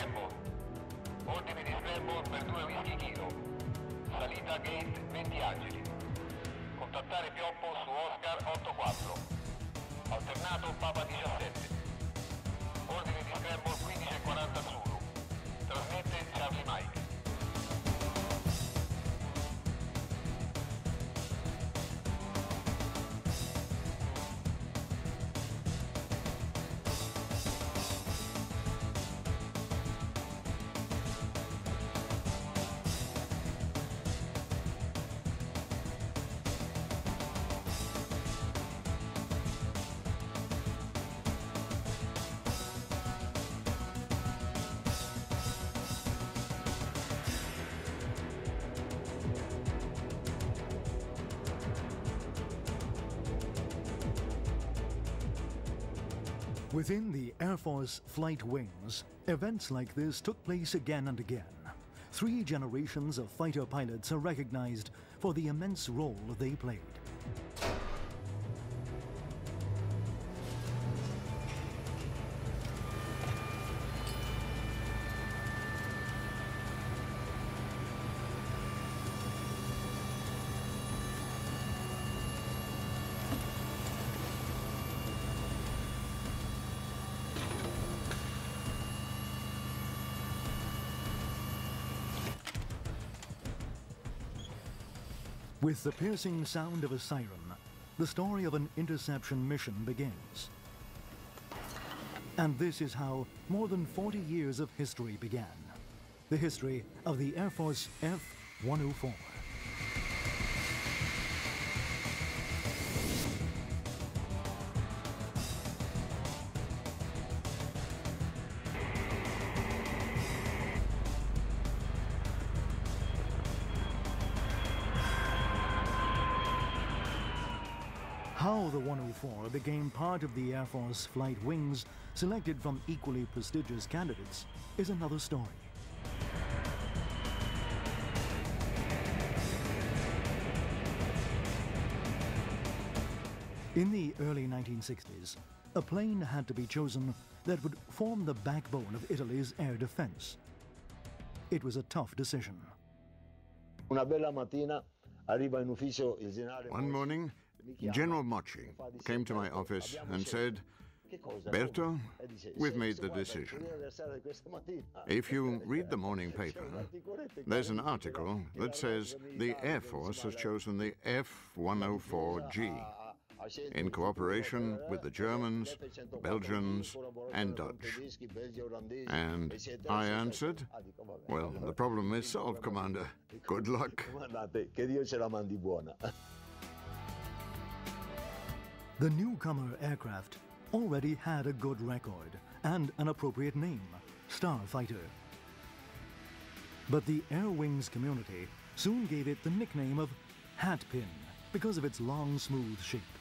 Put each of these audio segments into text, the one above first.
scramble. Ordine di scramble per 2 whisky kilo. Salita gate 20 angeli. Contattare Pioppo su Oscar 84. Alternato Papa 17. Ordine di scramble 15:40 Zulu. Trasmette Charlie Mike. Within the Air Force flight wings, events like this took place again and again. 3 generations of fighter pilots are recognized for the immense role they played. With the piercing sound of a siren, the story of an interception mission begins. And this is how more than 40 years of history began. The history of the Air Force F-104. How the 104 became part of the Air Force flight wings selected from equally prestigious candidates is another story. In the early 1960s, a plane had to be chosen that would form the backbone of Italy's air defense. It was a tough decision. One morning, General Mocci came to my office and said, "Berto, we've made the decision. If you read the morning paper, there's an article that says the Air Force has chosen the F-104G in cooperation with the Germans, Belgians, and Dutch." And I answered, "Well, the problem is solved, Commander. Good luck." The newcomer aircraft already had a good record and an appropriate name, Starfighter. But the Air Wings community soon gave it the nickname of Hatpin because of its long, smooth shape.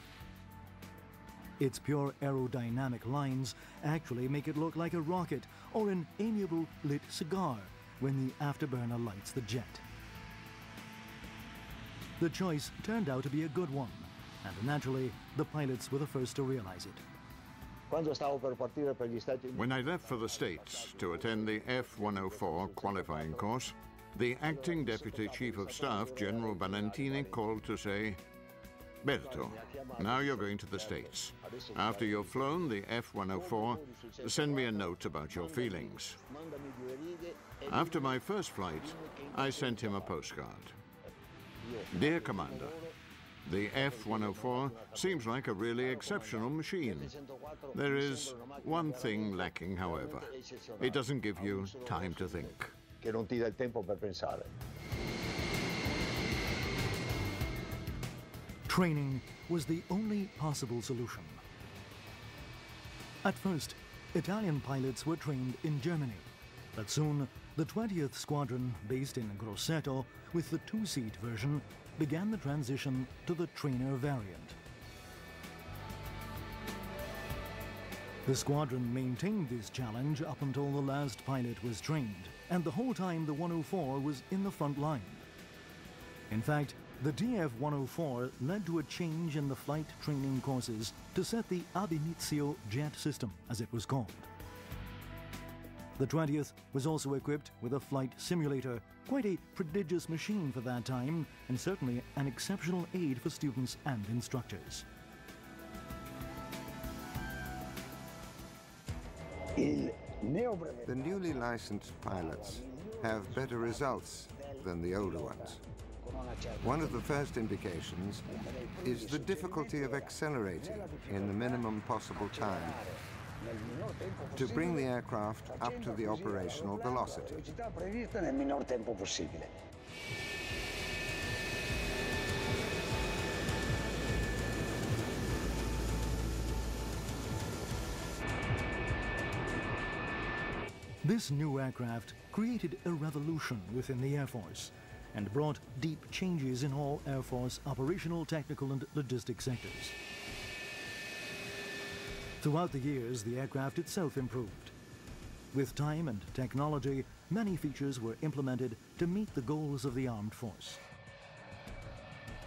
Its pure aerodynamic lines actually make it look like a rocket or an amiable lit cigar when the afterburner lights the jet. The choice turned out to be a good one, and naturally, the pilots were the first to realize it. When I left for the States to attend the F-104 qualifying course, the acting Deputy Chief of Staff, General Valentini, called to say, "Berto, now you're going to the States. After you've flown the F-104, send me a note about your feelings." After my first flight, I sent him a postcard. "Dear Commander, the F-104 seems like a really exceptional machine. There is one thing lacking, however. It doesn't give you time to think." Training was the only possible solution. At first, Italian pilots were trained in Germany, but soon the 20th Squadron, based in Grosseto with the 2-seat version, began the transition to the trainer variant. The squadron maintained this challenge up until the last pilot was trained, and the whole time the 104 was in the front line. In fact, the TF-104 led to a change in the flight training courses to set the ab initio jet system, as it was called. The 20th was also equipped with a flight simulator, quite a prodigious machine for that time, and certainly an exceptional aid for students and instructors. The newly licensed pilots have better results than the older ones. One of the first indications is the difficulty of accelerating in the minimum possible time to bring the aircraft up to the operational velocity. This new aircraft created a revolution within the Air Force and brought deep changes in all Air Force operational, technical and logistic sectors. Throughout the years, the aircraft itself improved. With time and technology, many features were implemented to meet the goals of the armed force.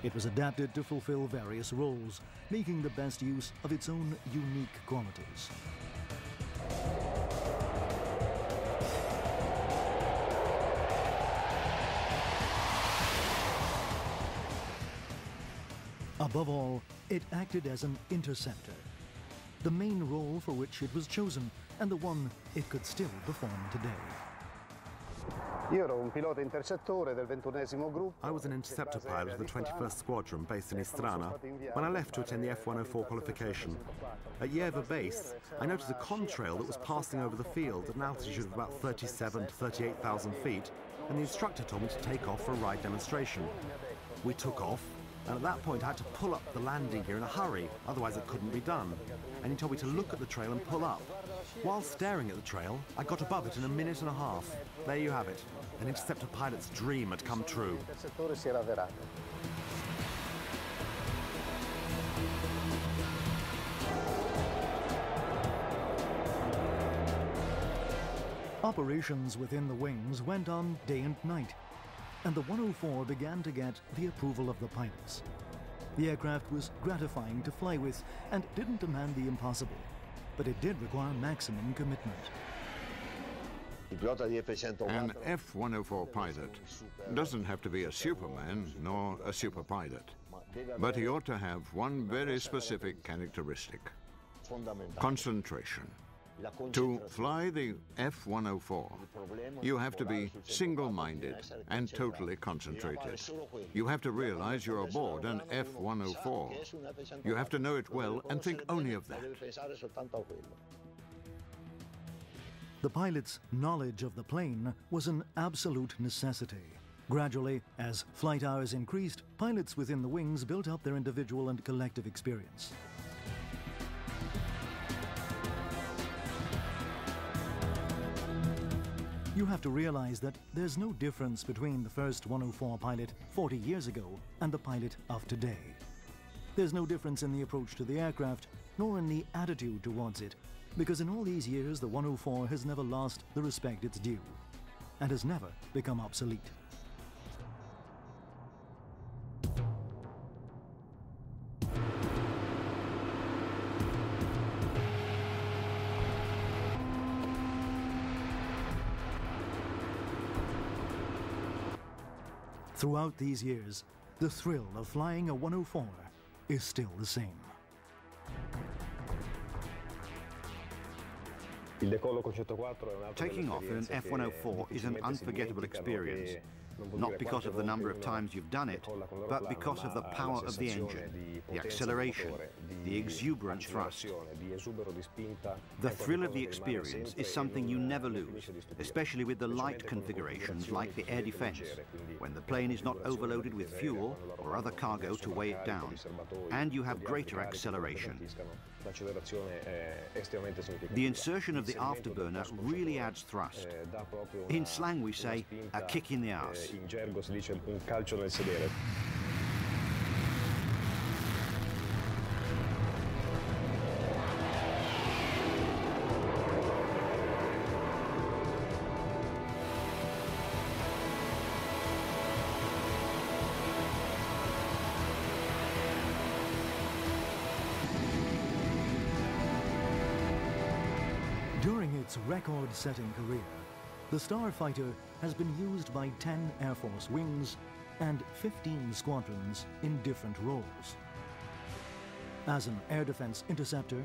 It was adapted to fulfill various roles, making the best use of its own unique qualities. Above all, it acted as an interceptor, the main role for which it was chosen and the one it could still perform today. I was an interceptor pilot of the 21st Squadron based in Istrana when I left to attend the F-104 qualification. At Yerva Base, I noticed a contrail that was passing over the field at an altitude of about 37 to 38,000 feet, and the instructor told me to take off for a ride demonstration. We took off, and at that point I had to pull up the landing gear in a hurry, otherwise it couldn't be done. And he told me to look at the trail and pull up. While staring at the trail, I got above it in a minute and a half. There you have it. An interceptor pilot's dream had come true. Operations within the wings went on day and night, and the 104 began to get the approval of the pilots. The aircraft was gratifying to fly with and didn't demand the impossible, but it did require maximum commitment. An F-104 pilot doesn't have to be a Superman nor a super pilot, but he ought to have one very specific characteristic: concentration. To fly the F-104, you have to be single-minded and totally concentrated. You have to realize you're aboard an F-104. You have to know it well and think only of that. The pilot's knowledge of the plane was an absolute necessity. Gradually, as flight hours increased, pilots within the wings built up their individual and collective experience. You have to realize that there's no difference between the first 104 pilot 40 years ago and the pilot of today. There's no difference in the approach to the aircraft, nor in the attitude towards it, because in all these years the 104 has never lost the respect it's due, and has never become obsolete. Throughout these years, the thrill of flying a 104 is still the same. Taking off in an F-104 is an unforgettable experience, not because of the number of times you've done it, but because of the power of the engine, the acceleration, the exuberant thrust. The thrill of the experience is something you never lose, especially with the light configurations like the air defense, when the plane is not overloaded with fuel or other cargo to weigh it down, and you have greater acceleration. The insertion of the afterburner really adds thrust. In slang we say, a kick in the arse. During its record-setting career, the Starfighter has been used by 10 Air Force wings and 15 squadrons in different roles. As an air defense interceptor,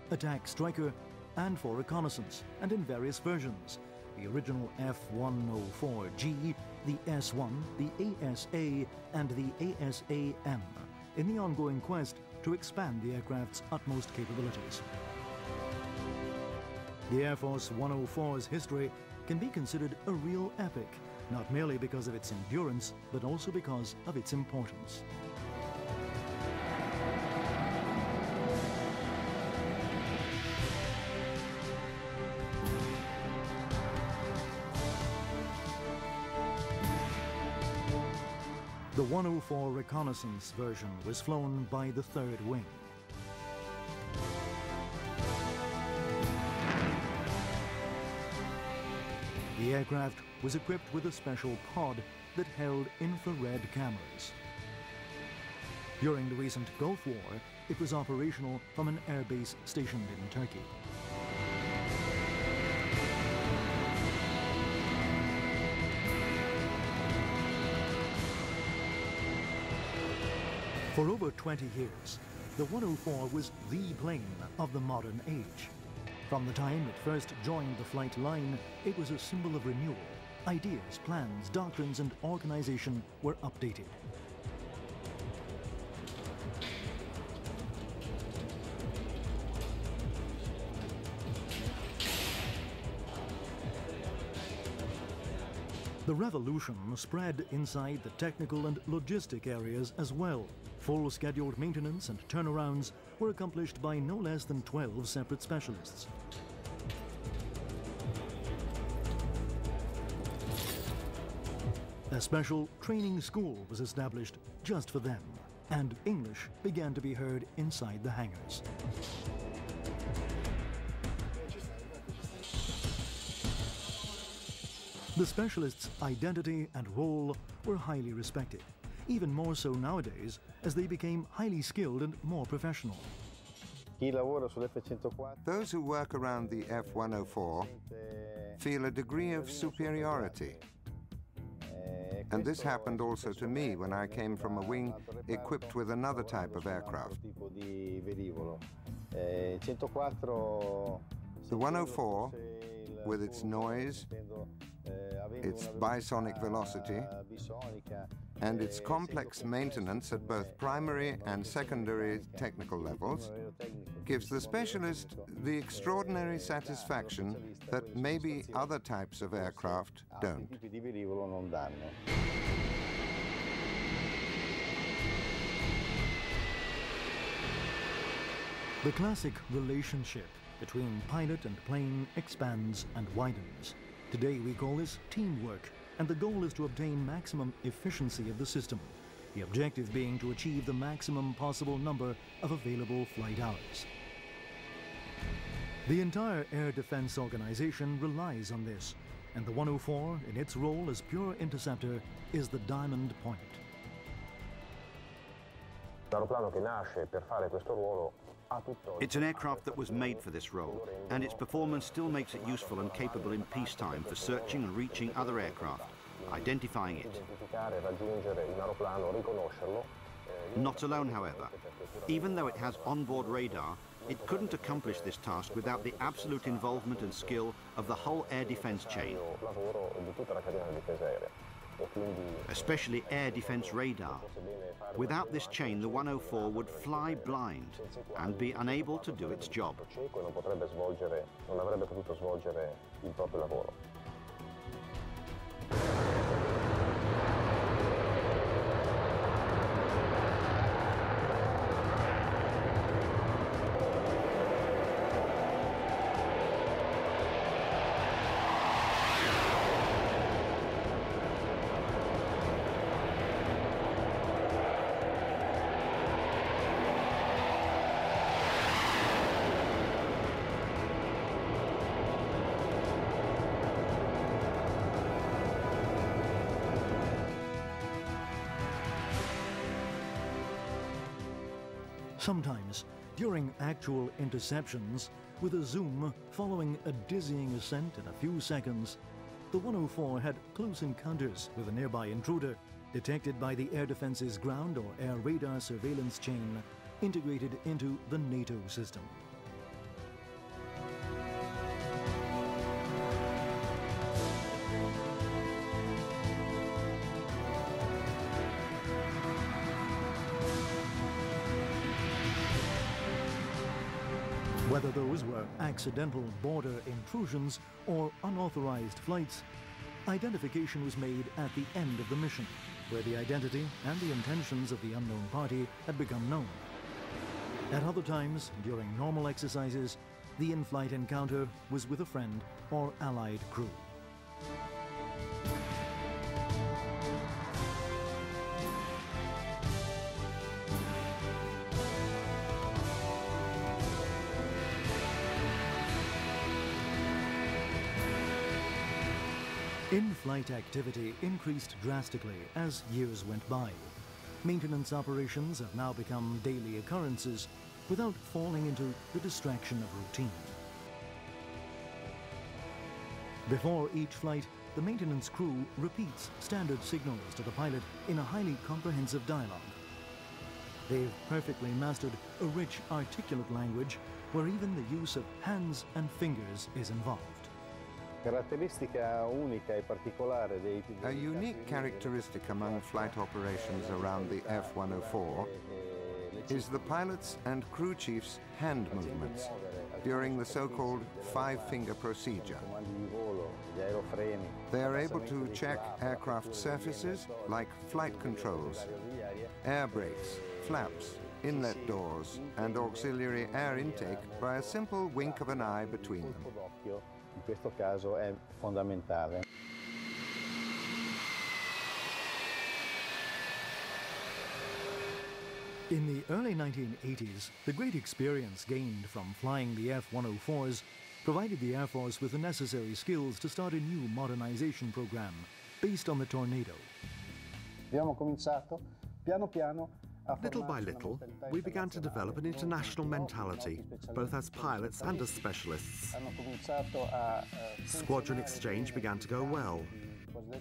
attack striker, and for reconnaissance, and in various versions, the original F-104G, the S-1, the ASA, and the ASA-M, in the ongoing quest to expand the aircraft's utmost capabilities. The Air Force 104's history can be considered a real epic, not merely because of its endurance, but also because of its importance. The 104 reconnaissance version was flown by the 3rd Wing. The aircraft was equipped with a special pod that held infrared cameras. During the recent Gulf War, it was operational from an airbase stationed in Turkey. For over 20 years, the 104 was the plane of the modern age. From the time it first joined the flight line, it was a symbol of renewal. Ideas, plans, doctrines, and organization were updated. The revolution spread inside the technical and logistic areas as well. Full scheduled maintenance and turnarounds were accomplished by no less than 12 separate specialists. A special training school was established just for them, and English began to be heard inside the hangars. The specialists' identity and role were highly respected, even more so nowadays as they became highly skilled and more professional. Those who work around the F-104 feel a degree of superiority. And this happened also to me when I came from a wing equipped with another type of aircraft. The 104, with its noise, its bisonic velocity, and its complex maintenance at both primary and secondary technical levels, gives the specialist the extraordinary satisfaction that maybe other types of aircraft don't. The classic relationship between pilot and plane expands and widens. Today we call this teamwork, and the goal is to obtain maximum efficiency of the system, the objective being to achieve the maximum possible number of available flight hours. The entire air defense organization relies on this, and the 104, in its role as pure interceptor, is the diamond point. It's an aircraft that was made for this role, and its performance still makes it useful and capable in peacetime for searching and reaching other aircraft, identifying it. Not alone, however. Even though it has onboard radar, it couldn't accomplish this task without the absolute involvement and skill of the whole air defense chain, especially air defense radar. Without this chain, the 104 would fly blind and be unable to do its job. Sometimes, during actual interceptions, with a zoom following a dizzying ascent in a few seconds, the 104 had close encounters with a nearby intruder detected by the Air Defense's ground or air radar surveillance chain integrated into the NATO system. Whether those were accidental border intrusions or unauthorized flights, identification was made at the end of the mission, where the identity and the intentions of the unknown party had become known. At other times, during normal exercises, the in-flight encounter was with a friend or allied crew. In-flight activity increased drastically as years went by. Maintenance operations have now become daily occurrences without falling into the distraction of routine. Before each flight, the maintenance crew repeats standard signals to the pilot in a highly comprehensive dialogue. They've perfectly mastered a rich, articulate language where even the use of hands and fingers is involved. A unique characteristic among flight operations around the F-104 is the pilots' and crew chiefs' hand movements during the so-called five-finger procedure. They are able to check aircraft surfaces like flight controls, air brakes, flaps, inlet doors, and auxiliary air intake by a simple wink of an eye between them. In questo caso è fondamentale. In the early 1980s, the great experience gained from flying the F-104s provided the Air Force with the necessary skills to start a new modernization program based on the Tornado. Abbiamo cominciato piano piano. Little by little, we began to develop an international mentality, both as pilots and as specialists. Squadron exchange began to go well.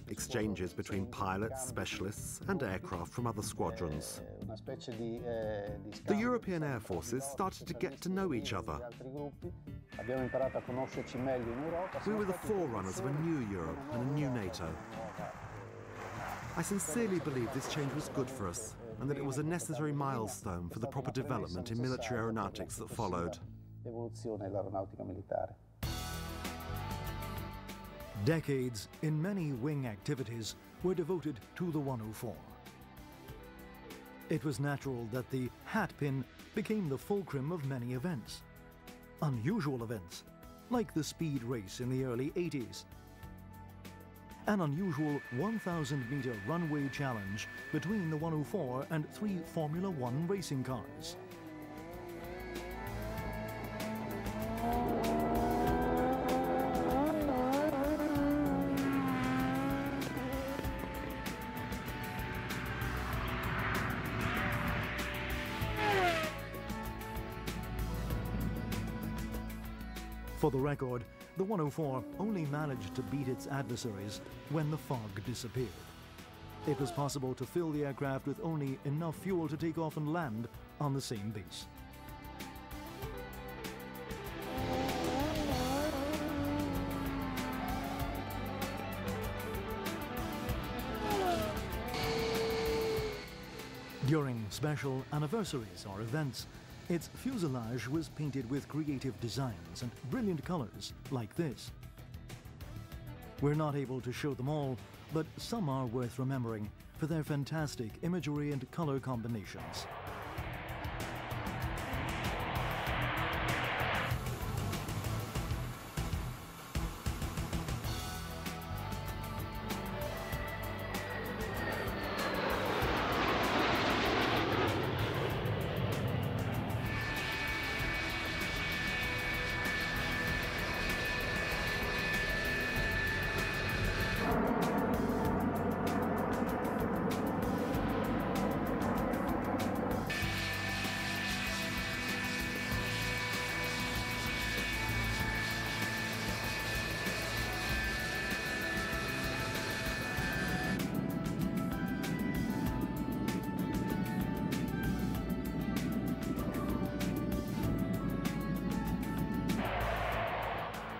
Exchanges between pilots, specialists, and aircraft from other squadrons. The European air forces started to get to know each other. We were the forerunners of a new Europe and a new NATO. I sincerely believe this change was good for us, and that it was a necessary milestone for the proper development in military aeronautics that followed. Decades in many wing activities were devoted to the 104. It was natural that the hat pin became the fulcrum of many events. Unusual events, like the speed race in the early 80s. An unusual 1,000-meter runway challenge between the 104 and 3 Formula One racing cars. For the record, the 104 only managed to beat its adversaries when the fog disappeared. It was possible to fill the aircraft with only enough fuel to take off and land on the same base. During special anniversaries or events, its fuselage was painted with creative designs and brilliant colors, like this. We're not able to show them all, but some are worth remembering for their fantastic imagery and color combinations.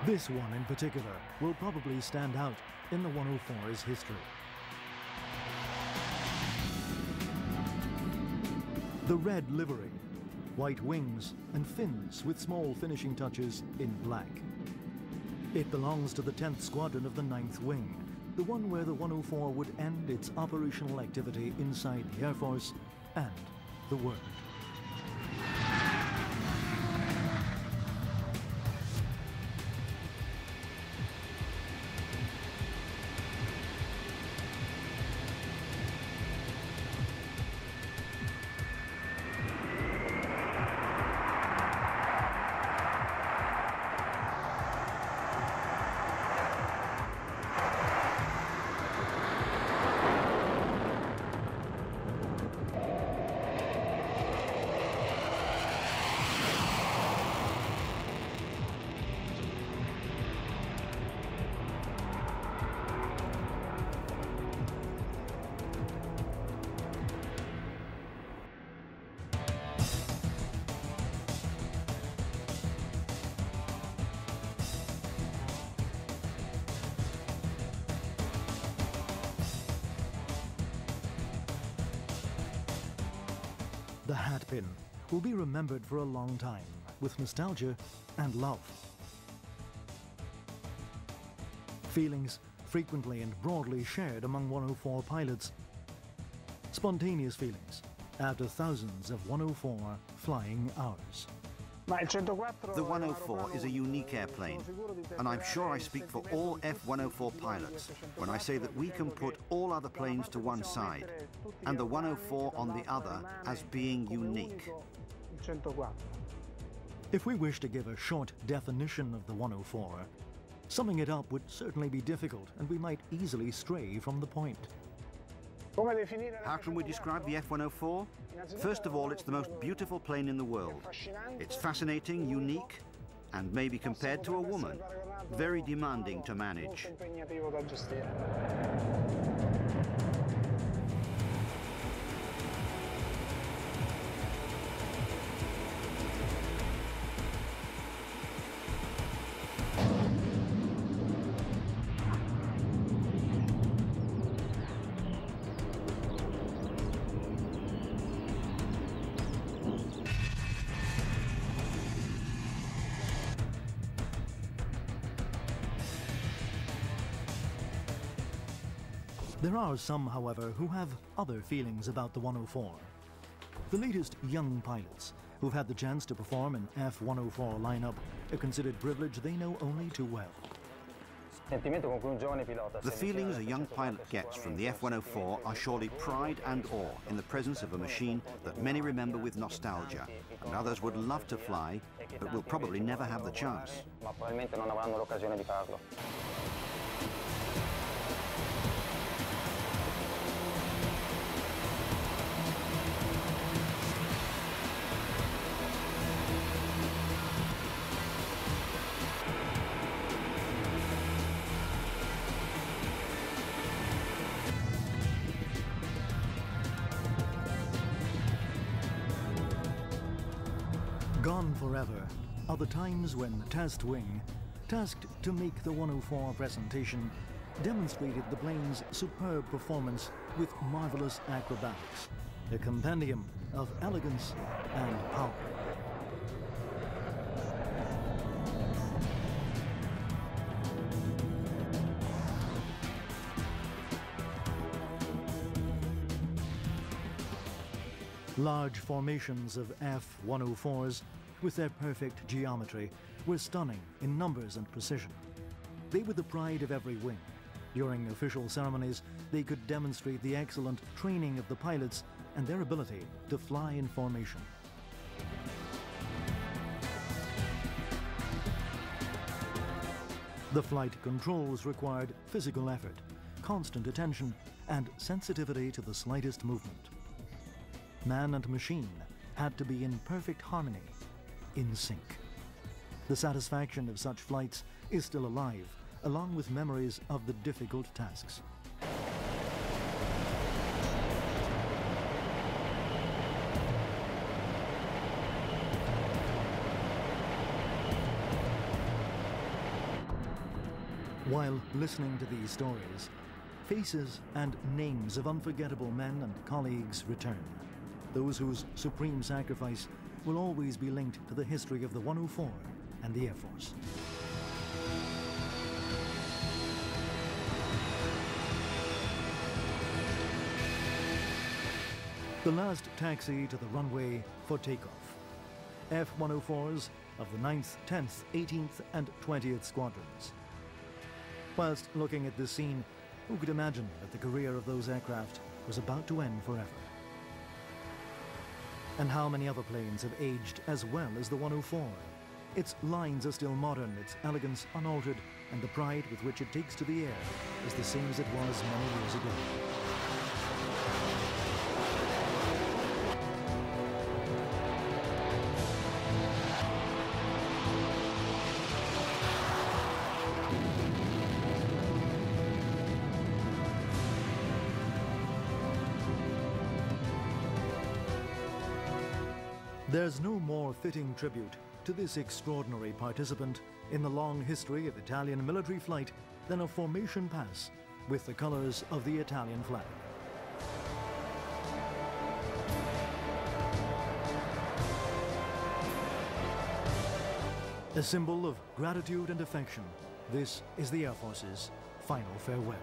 This one in particular will probably stand out in the 104's history. The red livery, white wings and fins with small finishing touches in black. It belongs to the 10th Squadron of the 9th Wing, the one where the 104 would end its operational activity inside the Air Force and the world. The hat pin will be remembered for a long time with nostalgia and love. Feelings frequently and broadly shared among 104 pilots. Spontaneous feelings after thousands of 104 flying hours. The 104 is a unique airplane, and I'm sure I speak for all F-104 pilots when I say that we can put all other planes to one side, and the 104 on the other as being unique. If we wish to give a short definition of the 104, summing it up would certainly be difficult, and we might easily stray from the point. How can we describe the F-104? First of all, it's the most beautiful plane in the world. It's fascinating, unique, and may be compared to a woman. Very demanding to manage. There are some, however, who have other feelings about the 104. The latest young pilots who've had the chance to perform an F-104 lineup a considered privilege they know only too well. The feelings a young pilot gets from the F-104 are surely pride and awe in the presence of a machine that many remember with nostalgia, and others would love to fly, but will probably never have the chance. Gone forever are the times when the test wing, tasked to make the 104 presentation, demonstrated the plane's superb performance with marvelous acrobatics, a compendium of elegance and power. Large formations of F-104s, with their perfect geometry, were stunning in numbers and precision. They were the pride of every wing. During official ceremonies, they could demonstrate the excellent training of the pilots and their ability to fly in formation. The flight controls required physical effort, constant attention, and sensitivity to the slightest movement. Man and machine had to be in perfect harmony, in sync. The satisfaction of such flights is still alive, along with memories of the difficult tasks. While listening to these stories, faces and names of unforgettable men and colleagues return. Those whose supreme sacrifice will always be linked to the history of the 104 and the Air Force. The last taxi to the runway for takeoff. F-104s of the 9th, 10th, 18th and 20th Squadrons. Whilst looking at this scene, who could imagine that the career of those aircraft was about to end forever? And how many other planes have aged as well as the 104? Its lines are still modern, its elegance unaltered, and the pride with which it takes to the air is the same as it was many years ago. There's no more fitting tribute to this extraordinary participant in the long history of Italian military flight than a formation pass with the colors of the Italian flag. A symbol of gratitude and affection, this is the Air Force's final farewell.